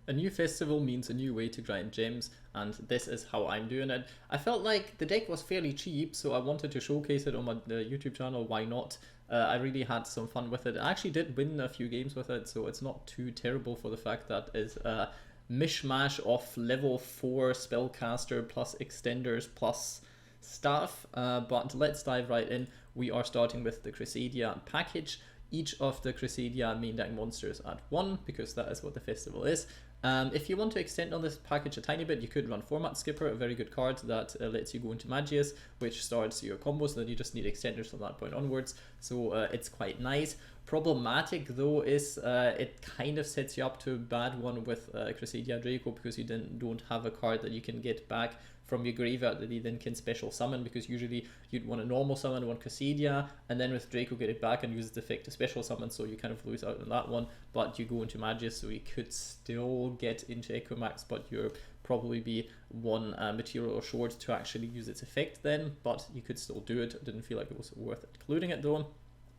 A new festival means a new way to grind gems, and this is how I'm doing it. I felt like the deck was fairly cheap, so I wanted to showcase it on my YouTube channel. Why not? I really had some fun with it. I actually did win a few games with it, so it's not too terrible for the fact that it's a mishmash of level 4 spellcaster plus extenders plus stuff. But let's dive right in. We are starting with the Crusadia package. Each of the Crusadia main deck monsters at 1, because that is what the festival is. If you want to extend on this package a tiny bit, you could run Format Skipper, a very good card that lets you go into Magius, which starts your combos, then you just need extenders from that point onwards, so it's quite nice. Problematic though is it kind of sets you up to a bad one with Crusadia Draco, because you then don't have a card that you can get back from your graveyard that you then can special summon, because usually you'd want to normal summon one Crusadia and then with Draco get it back and use its effect to special summon, so you kind of lose out on that one. But you go into Magius, so you could still get into Equimax, but you'll probably be one material short to actually use its effect then, but you could still do it. I didn't feel like it was worth including it though.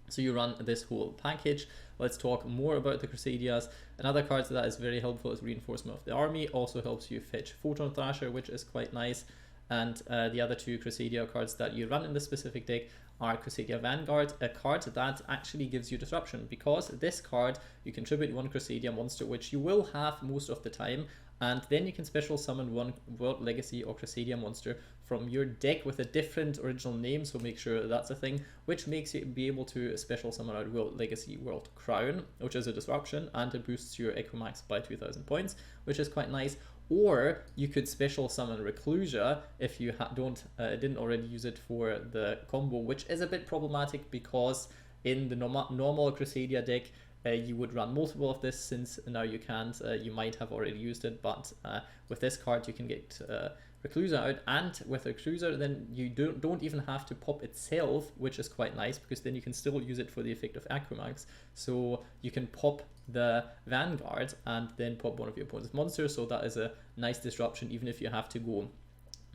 So you run this whole package. Let's talk more about the Crusadias. Another card that is very helpful is Reinforcement of the Army. Also helps you fetch Photon Thrasher, which is quite nice. And the other two Crusadia cards that you run in this specific deck are Crusadia Vanguard, a card that actually gives you disruption, because this card, you contribute one Crusadia monster, which you will have most of the time, and then you can special summon one World Legacy or Crusadia monster from your deck with a different original name, so make sure that's a thing, which makes you be able to special summon out World Legacy World Crown, which is a disruption, and it boosts your Equimax by 2000 points, which is quite nice. Or you could special summon Reclusia if you didn't already use it for the combo, which is a bit problematic because in the normal Crusadia deck, you would run multiple of this, since now you can't. You might have already used it, but with this card you can get Reclusia out, and with Reclusia then you don't even have to pop itself, which is quite nice, because then you can still use it for the effect of Equimax. So you can pop the Vanguard and then pop one of your opponent's monsters, so that is a nice disruption even if you have to go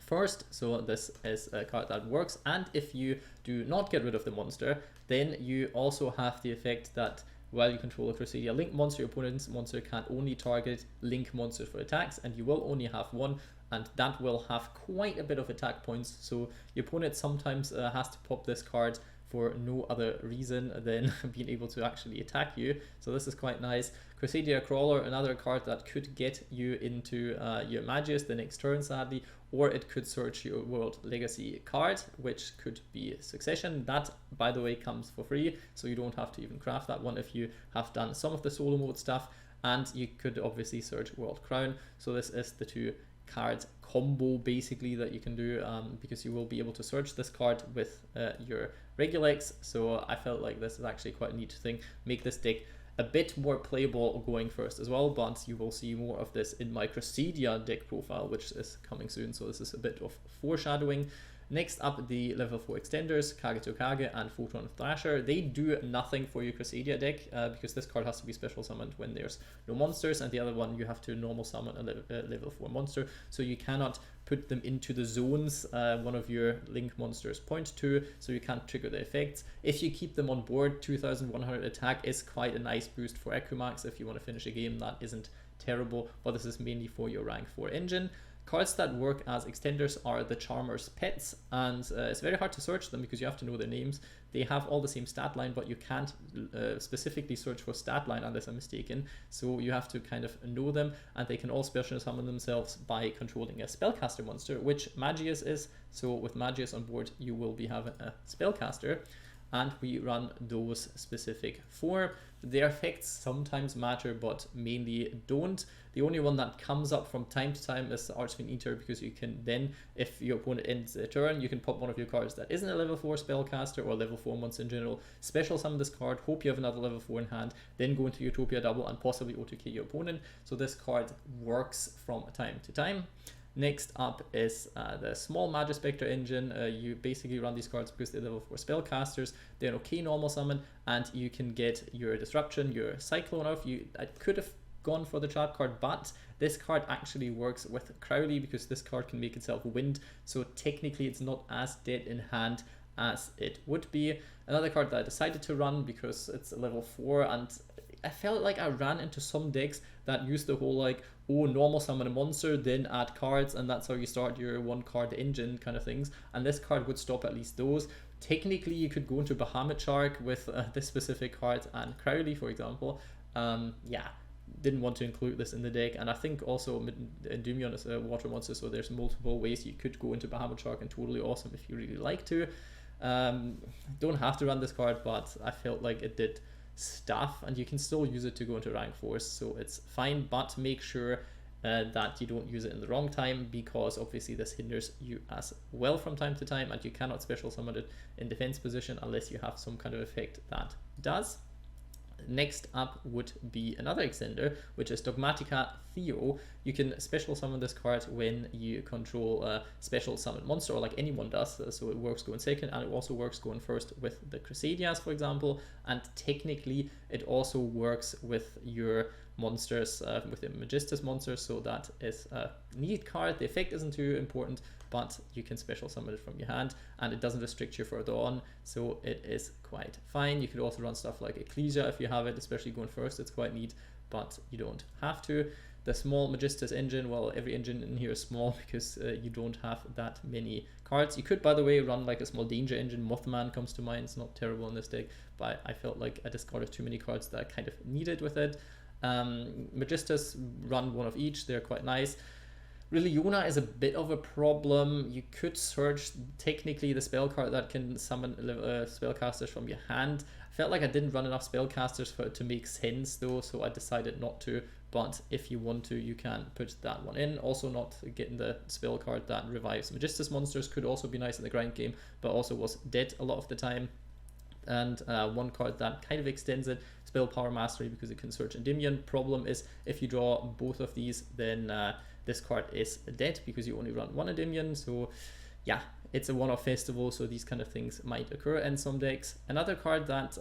first. So this is a card that works, and if you do not get rid of the monster, then you also have the effect that while you control a Crusadia Link monster, your opponent's monster can only target Link monsters for attacks, and you will only have one, and that will have quite a bit of attack points. So your opponent sometimes has to pop this card for no other reason than being able to actually attack you. So this is quite nice. Crusadia Crawler, another card that could get you into your Magius the next turn, sadly, or it could search your World Legacy card, which could be Succession. That, by the way, comes for free, so you don't have to even craft that one if you have done some of the solo mode stuff. And you could obviously search World Crown. So this is the two card combo basically that you can do, because you will be able to search this card with your Regulex. So I felt like this is actually quite a neat thing. Make this deck a bit more playable going first as well, but you will see more of this in my Crusadia deck profile, which is coming soon. So this is a bit of foreshadowing. Next up, the level 4 extenders, Kagetokage and Photon Thrasher. They do nothing for your Crusadia deck, because this card has to be special summoned when there's no monsters, and the other one you have to normal summon a level 4 monster, so you cannot put them into the zones one of your Link monsters point to, so you can't trigger the effects. If you keep them on board, 2100 attack is quite a nice boost for Equimax. If you want to finish a game, that isn't terrible, but this is mainly for your rank 4 engine. Cards that work as extenders are the Charmer's Pets, and it's very hard to search them because you have to know their names. They have all the same stat line, but you can't specifically search for stat line unless I'm mistaken, so you have to kind of know them, and they can all special summon themselves by controlling a spellcaster monster, which Magius is. So with Magius on board, you will be having a spellcaster, and we run those specific 4. Their effects sometimes matter, but mainly don't. The only one that comes up from time to time is the Archfiend Eater, because you can then, if your opponent ends the turn, you can pop one of your cards that isn't a level 4 spellcaster or level 4 monster in general, special summon this card, hope you have another level 4 in hand, then go into Utopia double and possibly OTK your opponent. So this card works from time to time. Next up is the small Majespecter engine. You basically run these cards because they're level 4 spellcasters. They're an okay normal summon, and you can get your Disruption, your Cyclone off. I could have gone for the trap card, but this card actually works with Crowley because this card can make itself wind, so technically it's not as dead in hand as it would be. Another card that I decided to run because it's a level 4 and I felt like I ran into some decks that used the whole like, oh, normal summon a monster, then add cards, and that's how you start your one card engine kind of things. And this card would stop at least those. Technically, you could go into Bahamut Shark with this specific card and Crowley, for example. Yeah, didn't want to include this in the deck, and I think also Endymion is a water monster, so there's multiple ways you could go into Bahamut Shark, and totally awesome if you really like to. Don't have to run this card, but I felt like it did stuff, and you can still use it to go into rank 4s, so it's fine, but make sure that you don't use it in the wrong time, because obviously this hinders you as well from time to time, and you cannot special summon it in defense position unless you have some kind of effect that does. Next up would be another extender, which is Dogmatika Theo. You can special summon this card when you control a special summon monster, or like anyone does, so it works going second, and it also works going first with the Crusadias, for example, and technically it also works with your monsters, with the Magistus monsters, so that is a neat card. The effect isn't too important, but you can special summon it from your hand, and it doesn't restrict you further on, so it is quite fine. You could also run stuff like Ecclesia if you have it, especially going first. It's quite neat, but you don't have to. The small Magistus engine, well, every engine in here is small because you don't have that many cards. You could, by the way, run like a small danger engine. Mothman comes to mind. It's not terrible in this deck, but I felt like I discarded too many cards that I kind of needed with it. Magistus, run one of each. They're quite nice. Really, Yona is a bit of a problem. You could search technically the spell card that can summon spellcasters from your hand. I felt like I didn't run enough spellcasters for it to make sense though, so I decided not to. But if you want to, you can put that one in. Also, not getting the spell card that revives Magistus monsters could also be nice in the grind game, but also was dead a lot of the time. And one card that kind of extends it, Spell Power Mastery, because it can search Endymion. Problem is, if you draw both of these, then this card is dead because you only run one Endymion. So yeah, it's a one-off festival, so these kind of things might occur in some decks. Another card that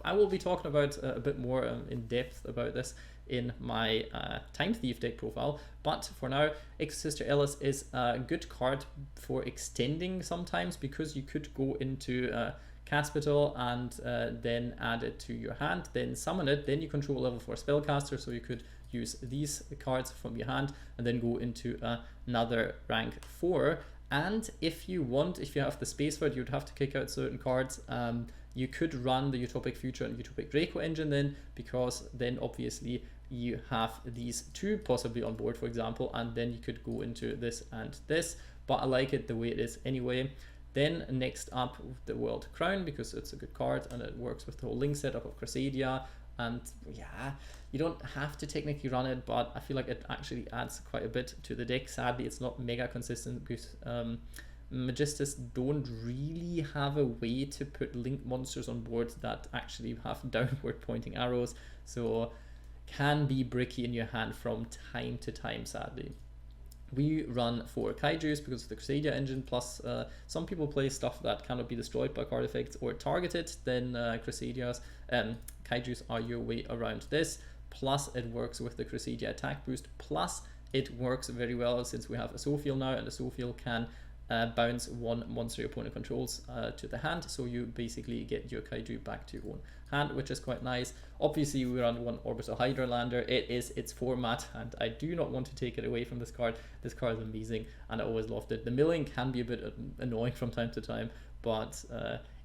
I will be talking about a bit more in depth about this in my Time Thief deck profile, but for now, Exosister Elis is a good card for extending sometimes, because you could go into Caspital and then add it to your hand, then summon it, then you control level 4 spellcaster, so you could use these cards from your hand and then go into another rank 4. And if you want, if you have the space for it, you'd have to kick out certain cards. You could run the Utopic Future and Utopic Draco engine then, because then obviously you have these two possibly on board, for example, and then you could go into this and this, but I like it the way it is anyway. Then next up, the World Crown, because it's a good card and it works with the whole link setup of Crusadia. And yeah, you don't have to technically run it, but I feel like it actually adds quite a bit to the deck. Sadly, it's not mega consistent because Magistus don't really have a way to put link monsters on board that actually have downward pointing arrows, so can be bricky in your hand from time to time, sadly. We run 4 Kaijus because of the Crusadia engine, plus some people play stuff that cannot be destroyed by card effects or targeted, then Crusadias. Kaijus are your way around this, plus it works with the Crusadia attack boost, plus it works very well since we have a Sophiel now, and a Sophiel can bounce one monster your opponent controls to the hand, so you basically get your Kaiju back to your own hand, which is quite nice. Obviously, we run one Orbital Hydralander. It is its format, and I do not want to take it away from this card. This card is amazing, and I always loved it. The milling can be a bit annoying from time to time, but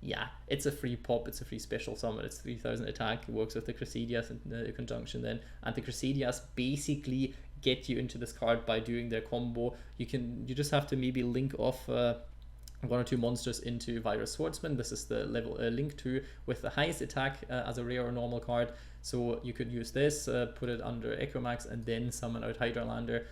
yeah, it's a free pop, it's a free special summon, it's 3000 attack, it works with the Crusadias in the conjunction then, and the Crusadias basically get you into this card by doing their combo. You just have to maybe link off one or two monsters into Virus Swordsman. This is the level link 2 with the highest attack as a rare or normal card, so you could use this, put it under Echomax, and then summon out Hydralander,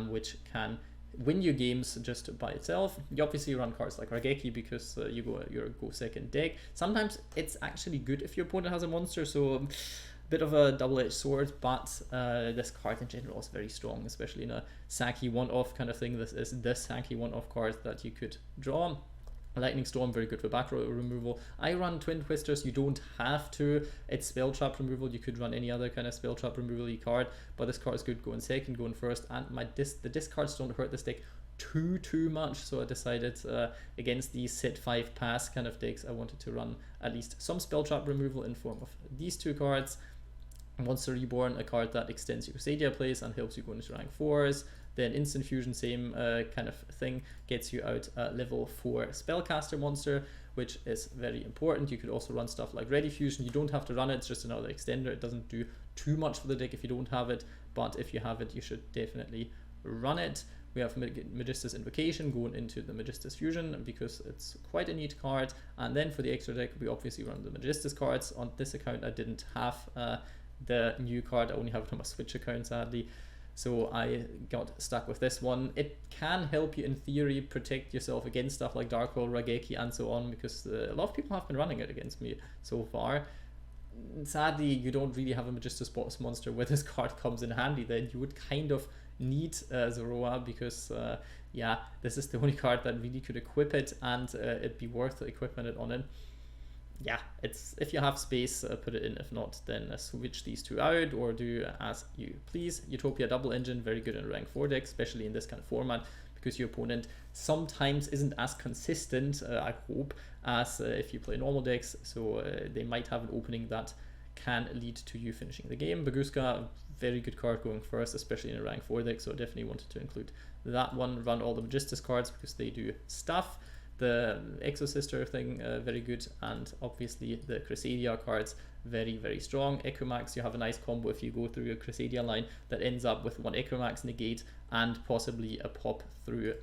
which can win you games just by itself. You obviously run cards like Rageki because you go second deck. Sometimes it's actually good if your opponent has a monster, so bit of a double-edged sword, but this card in general is very strong, especially in a Saki one-off kind of thing. This is the Saki one-off card that you could draw. Lightning Storm, very good for back row removal. I run Twin Twisters, you don't have to. It's spell trap removal, you could run any other kind of spell trap removal card, but this card is good going second, going first, and the discards don't hurt this deck too much, so I decided against these set 5 pass kind of decks, I wanted to run at least some spell trap removal in form of these two cards. Monster Reborn, a card that extends your Crusadia plays and helps you go into rank 4s. Then Instant Fusion, same kind of thing, gets you out a level 4 Spellcaster monster, which is very important. You could also run stuff like Ready Fusion. You don't have to run it, it's just another extender. It doesn't do too much for the deck if you don't have it, but if you have it, you should definitely run it. We have Magistus Invocation going into the Magistus Fusion because it's quite a neat card. And then for the extra deck, we obviously run the Magistus cards. On this account, I didn't have the new card. I only have it on my Switch account, sadly. So I got stuck with this one. It can help you, in theory, protect yourself against stuff like Dark Hole, Rageki, and so on, because a lot of people have been running it against me so far. Sadly, you don't really have a Magistus boss monster where this card comes in handy. Then you would kind of need Zoroa, because yeah, this is the only card that really could equip it, and it'd be worth equipping it on it. Yeah, it's, if you have space, put it in. If not, then switch these two out or do as you please. Utopia Double Engine, very good in rank 4 decks, especially in this kind of format, because your opponent sometimes isn't as consistent, I hope, as if you play normal decks, so they might have an opening that can lead to you finishing the game. Baguska, very good card going first, especially in a rank 4 deck, so I definitely wanted to include that one. Run all the Magistus cards because they do stuff. The Exosister thing, very good, and obviously the Crusadia cards, very, very strong. Echomax, you have a nice combo if you go through a Crusadia line that ends up with one Echomax negate and possibly a pop through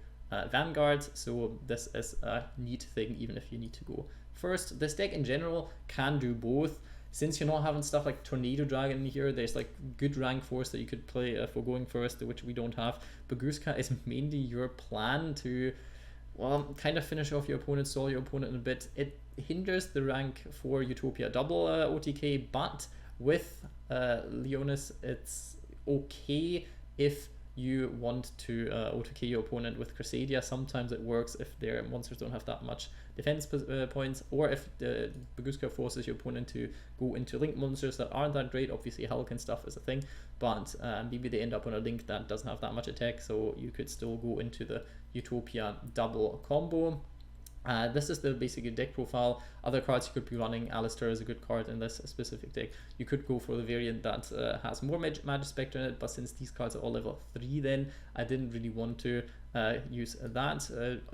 Vanguard, so this is a neat thing even if you need to go first. This deck in general can do both. Since you're not having stuff like Tornado Dragon in here, there's like good rank 4s that you could play for going first, which we don't have. Baguska is mainly your plan to, well, kind of finish off your opponent, stall your opponent in a bit. It hinders the rank 4 Utopia double OTK, but with Leonis, it's okay if you want to OTK your opponent with Crusadia. Sometimes it works if their monsters don't have that much defense points, or if the Baguska forces your opponent to go into link monsters that aren't that great. Obviously Hulk and stuff is a thing, but maybe they end up on a link that doesn't have that much attack, so you could still go into the Utopia double combo. This is the basic deck profile. Other cards you could be running, Alistair is a good card in this specific deck. You could go for the variant that has more Majespecter in it, but since these cards are all level 3, then I didn't really want to use that.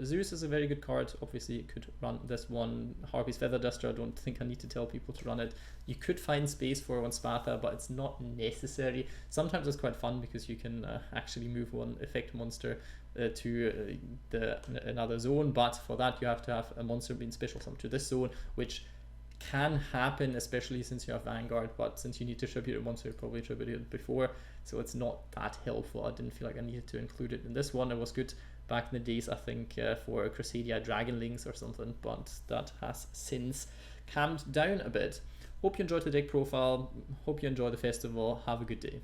Zeus is a very good card. Obviously you could run this one. Harpy's Feather Duster, I don't think I need to tell people to run it. You could find space for one Spatha, but it's not necessary. Sometimes it's quite fun because you can actually move one effect monster to another zone, but for that you have to have a monster being special summoned to this zone, which can happen, especially since you have Vanguard, but since you need to tribute a monster, you probably tributed it before, so it's not that helpful. I didn't feel like I needed to include it in this one. It was good back in the days, I think, for Crusadia Dragonlings or something, but that has since calmed down a bit. Hope you enjoyed the deck profile, hope you enjoy the festival, have a good day.